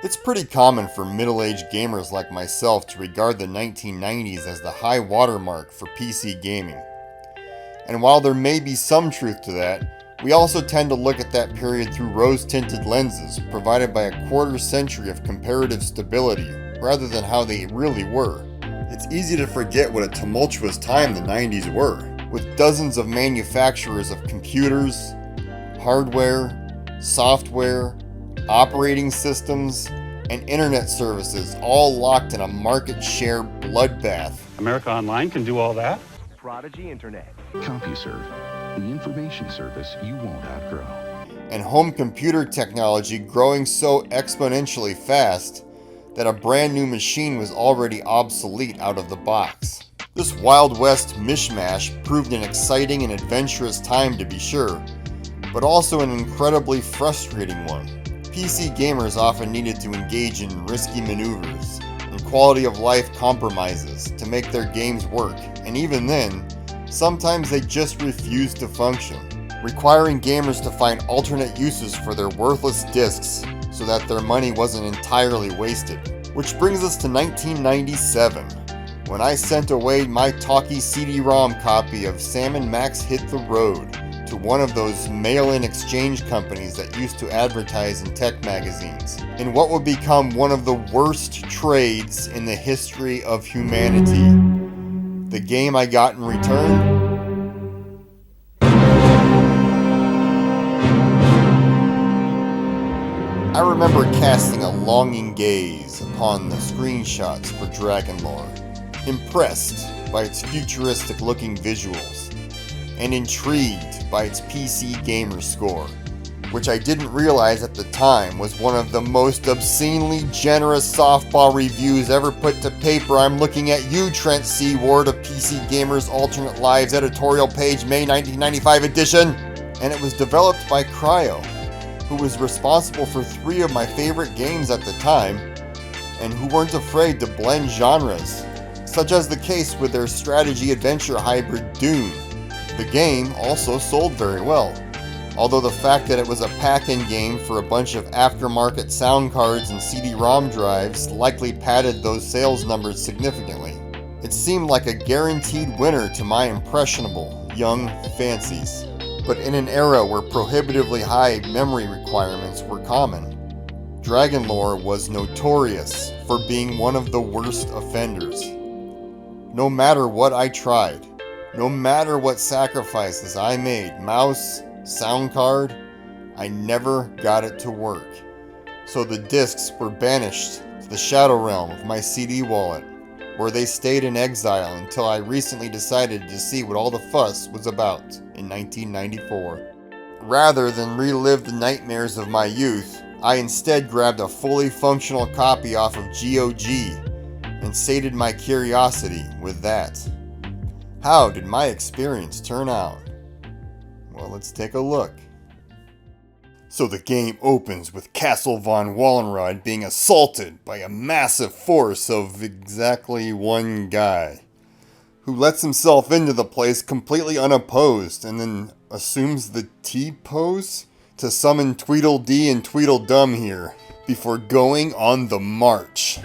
It's pretty common for middle-aged gamers like myself to regard the 1990s as the high watermark for PC gaming. And while there may be some truth to that, we also tend to look at that period through rose-tinted lenses provided by a quarter century of comparative stability rather than how they really were. It's easy to forget what a tumultuous time the 90s were, with dozens of manufacturers of computers, hardware, software, operating systems, and internet services all locked in a market share bloodbath. America Online can do all that. Prodigy Internet. CompuServe, the information service you won't outgrow. And home computer technology growing so exponentially fast that a brand new machine was already obsolete out of the box. This Wild West mishmash proved an exciting and adventurous time to be sure, but also an incredibly frustrating one. PC gamers often needed to engage in risky maneuvers and quality of life compromises to make their games work, and even then, sometimes they just refused to function, requiring gamers to find alternate uses for their worthless discs so that their money wasn't entirely wasted. Which brings us to 1997, when I sent away my talkie CD-ROM copy of Sam & Max Hit the Road to one of those mail-in exchange companies that used to advertise in tech magazines, in what would become one of the worst trades in the history of humanity. The game I got in return? I remember casting a longing gaze upon the screenshots for Dragonlore, impressed by its futuristic-looking visuals, and intrigued by its PC gamer score, which I didn't realize at the time was one of the most obscenely generous softball reviews ever put to paper. I'm looking at you, Trent C. Ward of PC Gamer's Alternate Lives editorial page, May 1995 edition, and it was developed by Cryo, who was responsible for 3 of my favorite games at the time, and who weren't afraid to blend genres, such as the case with their strategy-adventure hybrid Dune. The game also sold very well, although the fact that it was a pack-in game for a bunch of aftermarket sound cards and CD-ROM drives likely padded those sales numbers significantly. It seemed like a guaranteed winner to my impressionable, young fancies. But in an era where prohibitively high memory requirements were common, Dragonlore was notorious for being one of the worst offenders. No matter what I tried, no matter what sacrifices I made, mouse, sound card, I never got it to work. So the discs were banished to the shadow realm of my CD wallet, where they stayed in exile until I recently decided to see what all the fuss was about in 1994. Rather than relive the nightmares of my youth, I instead grabbed a fully functional copy off of GOG and sated my curiosity with that. How did my experience turn out? Well, let's take a look. So the game opens with Castle von Wallenrod being assaulted by a massive force of exactly one guy, who lets himself into the place completely unopposed and then assumes the T-pose to summon Tweedledee and Tweedledum here before going on the march.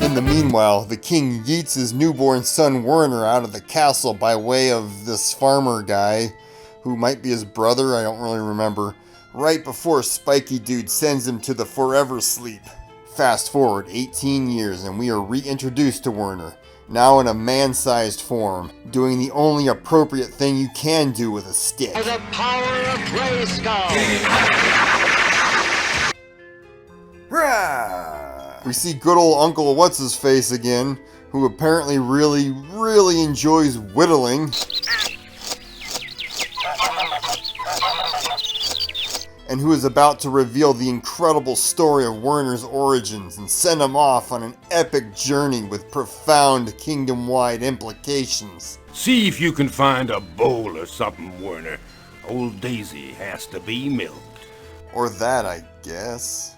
In the meanwhile, the king yeets his newborn son Werner out of the castle by way of this farmer guy, who might be his brother, I don't really remember, right before Spiky Dude sends him to the forever sleep. Fast forward 18 years and we are reintroduced to Werner, now in a man-sized form, doing the only appropriate thing you can do with a stick. The power of Grayskull! Rah! We see good old Uncle What's-His-Face again, who apparently really enjoys whittling, and who is about to reveal the incredible story of Werner's origins and send him off on an epic journey with profound kingdom-wide implications. See if you can find a bowl or something, Werner. Old Daisy has to be milked. Or that, I guess.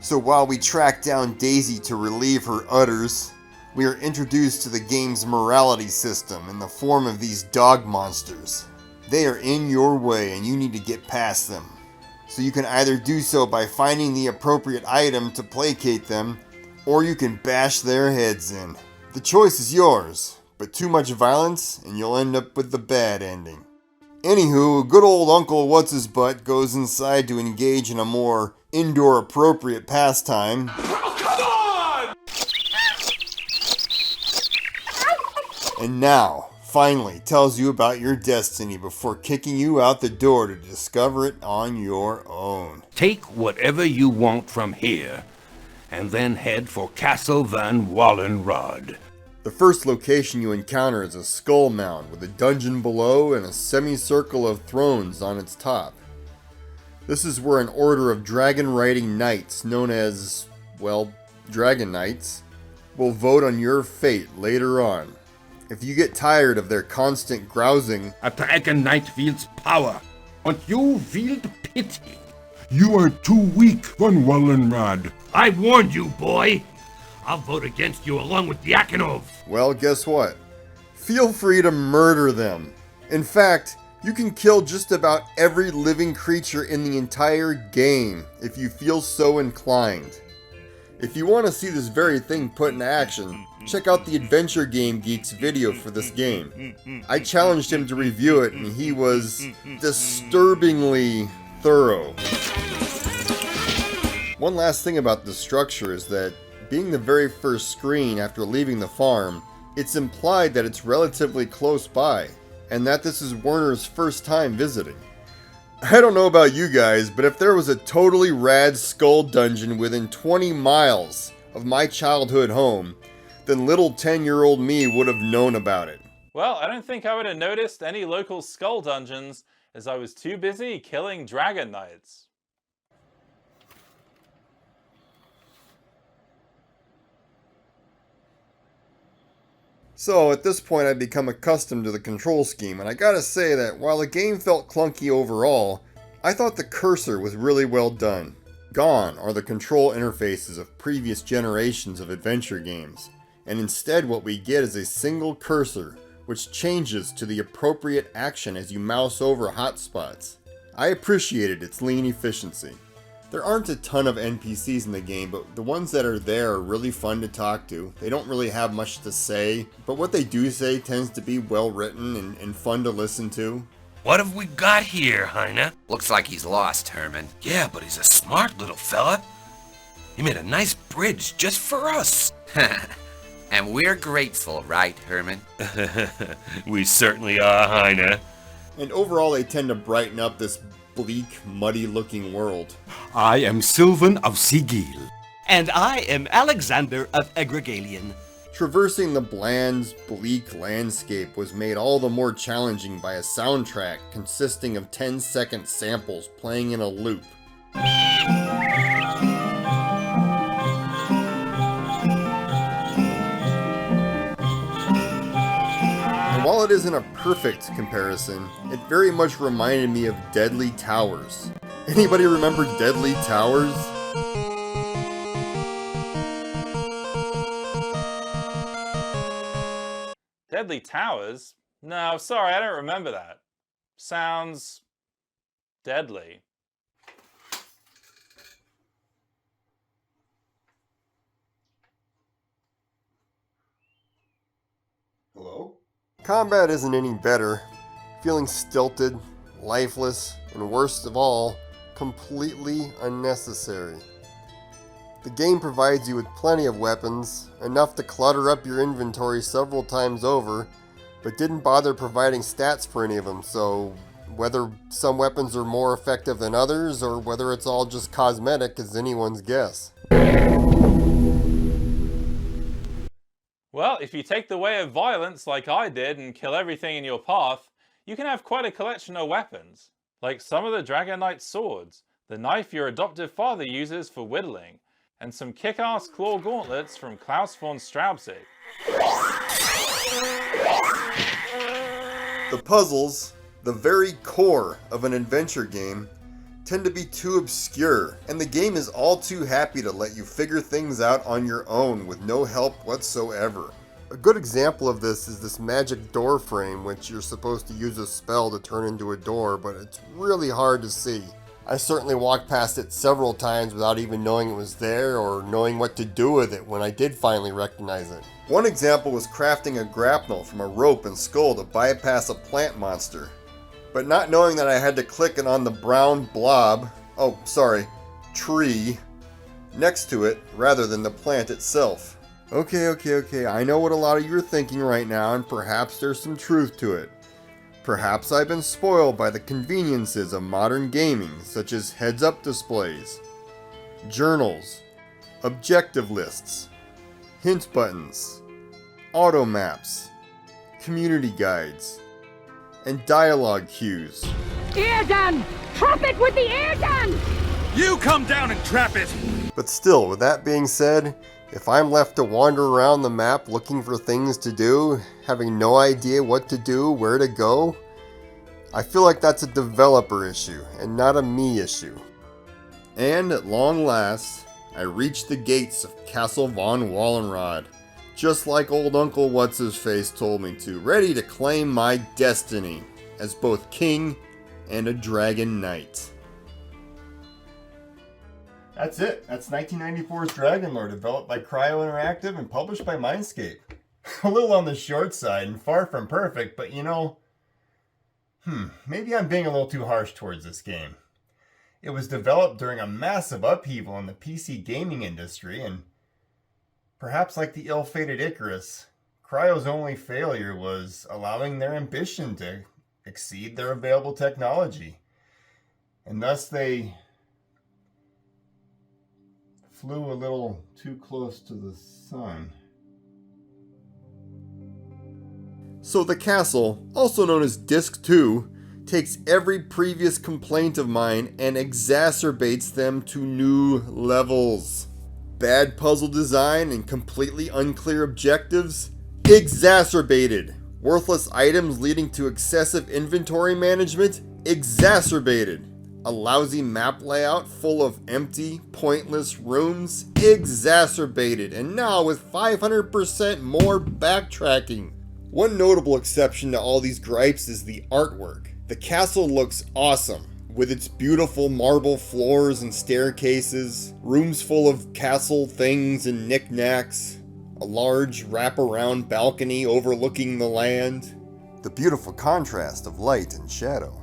So while we track down Daisy to relieve her udders, we are introduced to the game's morality system in the form of these dog monsters. They are in your way and you need to get past them. So you can either do so by finding the appropriate item to placate them, or you can bash their heads in. The choice is yours, but too much violence and you'll end up with the bad ending. Anywho, good old Uncle What's-His-Butt goes inside to engage in a more indoor appropriate pastime. And now, finally, tells you about your destiny before kicking you out the door to discover it on your own. Take whatever you want from here, and then head for Castle Van Wallenrod. The first location you encounter is a skull mound with a dungeon below and a semicircle of thrones on its top. This is where an order of dragon-riding knights, known as, well, Dragon Knights, will vote on your fate later on. If you get tired of their constant grousing, A Dragon Knight feels power, and you feel pity. You are too weak, Von Wallenrod. I warned you, boy. I'll vote against you along with Diakonov. well, guess what? Feel free to murder them. In fact, you can kill just about every living creature in the entire game if you feel so inclined. If you want to see this very thing put into action, check out the Adventure Game Geek's video for this game. I challenged him to review it and he was disturbingly thorough. One last thing about the structure is that, being the very first screen after leaving the farm, it's implied that it's relatively close by, and that this is Werner's first time visiting. I don't know about you guys, but if there was a totally rad skull dungeon within 20 miles of my childhood home, then little 10-year-old me would have known about it. Well, I don't think I would have noticed any local skull dungeons, as I was too busy killing dragon knights. So at this point I'd become accustomed to the control scheme, and I gotta say that while the game felt clunky overall, I thought the cursor was really well done. Gone are the control interfaces of previous generations of adventure games, and instead what we get is a single cursor, which changes to the appropriate action as you mouse over hotspots. I appreciated its lean efficiency. There aren't a ton of NPCs in the game, but the ones that are there are really fun to talk to. They don't really have much to say, but what they do say tends to be well written and fun to listen to. What have we got here, Heine? Looks like he's lost, Herman. Yeah, but he's a smart little fella. He made a nice bridge just for us. And we're grateful, right, Herman? We certainly are, Heine. And overall they tend to brighten up this bleak, muddy-looking world. I am Sylvan of Sigil. And I am Alexander of Egregalian. Traversing the bland, bleak landscape was made all the more challenging by a soundtrack consisting of 10-second samples playing in a loop. And while it isn't a perfect comparison, it very much reminded me of Deadly Towers. Anybody remember Deadly Towers? Deadly Towers? No, sorry, I don't remember that. Sounds deadly. Hello? Combat isn't any better. Feeling stilted, lifeless, and worst of all, completely unnecessary. The game provides you with plenty of weapons, enough to clutter up your inventory several times over, but didn't bother providing stats for any of them, so whether some weapons are more effective than others, or whether it's all just cosmetic is anyone's guess. Well, if you take the way of violence like I did and kill everything in your path, you can have quite a collection of weapons. Like some of the Dragon Knight swords, the knife your adoptive father uses for whittling, and some kick-ass claw gauntlets from Klaus von Straubzig. The puzzles, the very core of an adventure game, tend to be too obscure, and the game is all too happy to let you figure things out on your own with no help whatsoever. A good example of this is this magic door frame, which you're supposed to use a spell to turn into a door, but it's really hard to see. I certainly walked past it several times without even knowing it was there or knowing what to do with it when I did finally recognize it. One example was crafting a grapnel from a rope and skull to bypass a plant monster, but not knowing that I had to click it on the brown tree next to it rather than the plant itself. Okay, I know what a lot of you are thinking right now, and perhaps there's some truth to it. Perhaps I've been spoiled by the conveniences of modern gaming, such as heads-up displays, journals, objective lists, hint buttons, auto maps, community guides, and dialogue cues. Air gun! Trap it with the air gun! You come down and trap it! But still, with that being said, if I'm left to wander around the map looking for things to do, having no idea what to do, where to go, I feel like that's a developer issue and not a me issue. And at long last, I reached the gates of Castle von Wallenrod, just like old Uncle What's-His-Face told me to, ready to claim my destiny as both king and a dragon knight. That's it. That's 1994's Dragonlore, developed by Cryo Interactive and published by Mindscape. A little on the short side and far from perfect, but you know, maybe I'm being a little too harsh towards this game. It was developed during a massive upheaval in the PC gaming industry, and perhaps like the ill-fated Icarus, Cryo's only failure was allowing their ambition to exceed their available technology. And thus they flew a little too close to the sun. So the castle, also known as Disc 2, takes every previous complaint of mine and exacerbates them to new levels. Bad puzzle design and completely unclear objectives? Exacerbated. Worthless items leading to excessive inventory management? Exacerbated. A lousy map layout full of empty, pointless rooms? Exacerbated. And now with 500% more backtracking. One notable exception to all these gripes is the artwork. The castle looks awesome, with its beautiful marble floors and staircases, rooms full of castle things and knickknacks, a large wraparound balcony overlooking the land, the beautiful contrast of light and shadow,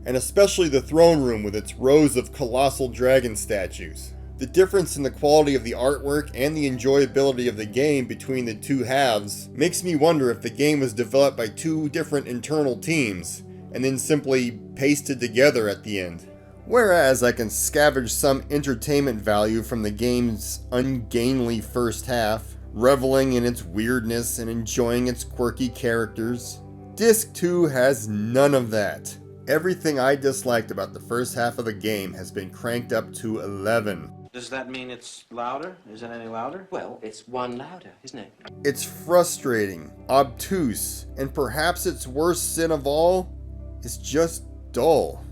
and especially the throne room with its rows of colossal dragon statues. The difference in the quality of the artwork and the enjoyability of the game between the two halves makes me wonder if the game was developed by two different internal teams and then simply pasted together at the end. Whereas I can scavenge some entertainment value from the game's ungainly first half, reveling in its weirdness and enjoying its quirky characters, Disc 2 has none of that. Everything I disliked about the first half of the game has been cranked up to 11. Does that mean it's louder? Is it any louder? Well, it's one louder, isn't it? It's frustrating, obtuse, and perhaps its worst sin of all is just dull.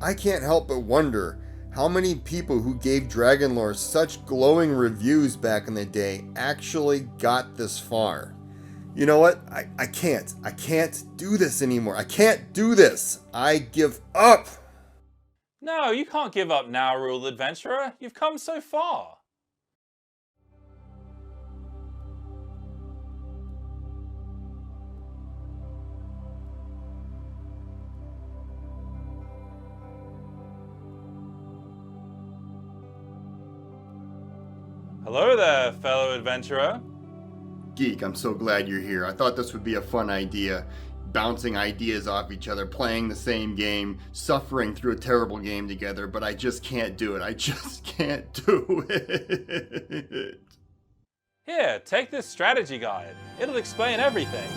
I can't help but wonder how many people who gave Dragonlore such glowing reviews back in the day actually got this far. You know what? I can't do this anymore. I can't do this. I give up. No, you can't give up now, Rule Adventurer. You've come so far. Hello there, fellow adventurer. Geek, I'm so glad you're here. I thought this would be a fun idea. Bouncing ideas off each other, playing the same game, suffering through a terrible game together, but I just can't do it. I just can't do it. Here, take this strategy guide. It'll explain everything.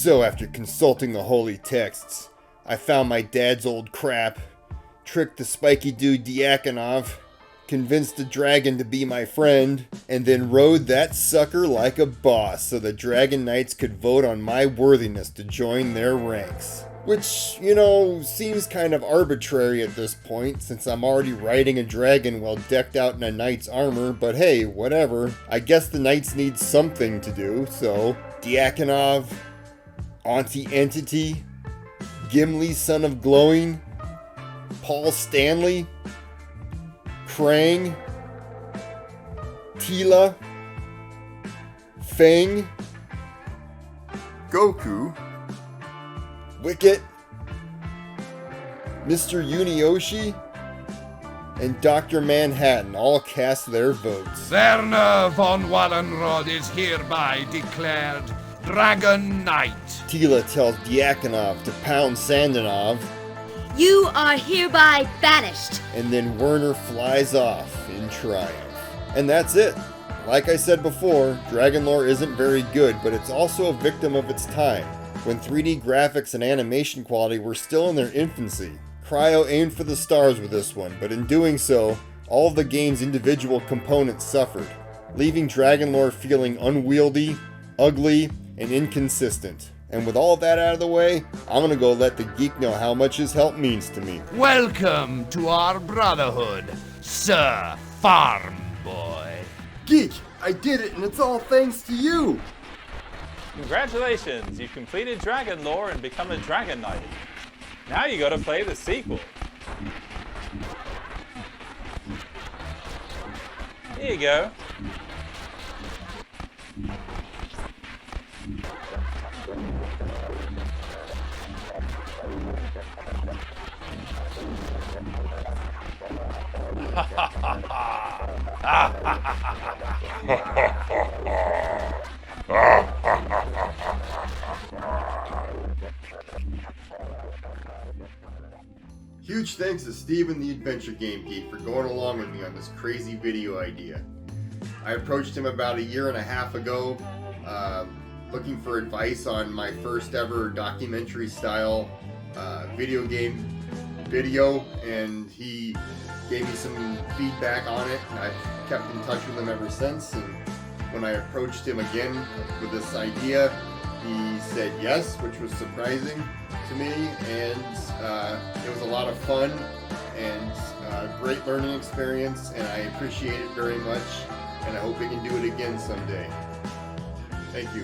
So after consulting the holy texts, I found my dad's old crap, tricked the spiky dude Diakonov, convinced the dragon to be my friend, and then rode that sucker like a boss so the Dragon Knights could vote on my worthiness to join their ranks. Which, you know, seems kind of arbitrary at this point, since I'm already riding a dragon while decked out in a knight's armor, but hey, whatever. I guess the knights need something to do, so Diakonov, Auntie Entity, Gimli, son of Glowing, Paul Stanley, Krang, Tila, Fang, Goku, Wicket, Mr. Unioshi, and Dr. Manhattan all cast their votes. Werner von Wallenrod is hereby declared Dragon Knight. Tila tells Diakonov to pound Sandonov, You are hereby banished. and then Werner flies off in triumph. And that's it. Like I said before, Dragon Lore isn't very good, but it's also a victim of its time, when 3D graphics and animation quality were still in their infancy. Cryo aimed for the stars with this one, but in doing so, all of the game's individual components suffered, leaving Dragon Lore feeling unwieldy, ugly, and inconsistent. And with all that out of the way, I'm gonna go let the geek know how much his help means to me. Welcome to our brotherhood, Sir Farm Boy. Geek, I did it, and it's all thanks to you! Congratulations, you've completed Dragon Lore and become a Dragon Knight. Now you gotta play the sequel. Here you go. Huge thanks to Steven the Adventure Game Geek for going along with me on this crazy video idea. I approached him about 1.5 years ago, looking for advice on my first ever documentary style video game video, and he gave me some feedback on it, and I've kept in touch with him ever since. And when I approached him again with this idea, he said yes, which was surprising to me, and it was a lot of fun and a great learning experience, and I appreciate it very much, and I hope we can do it again someday. Thank you.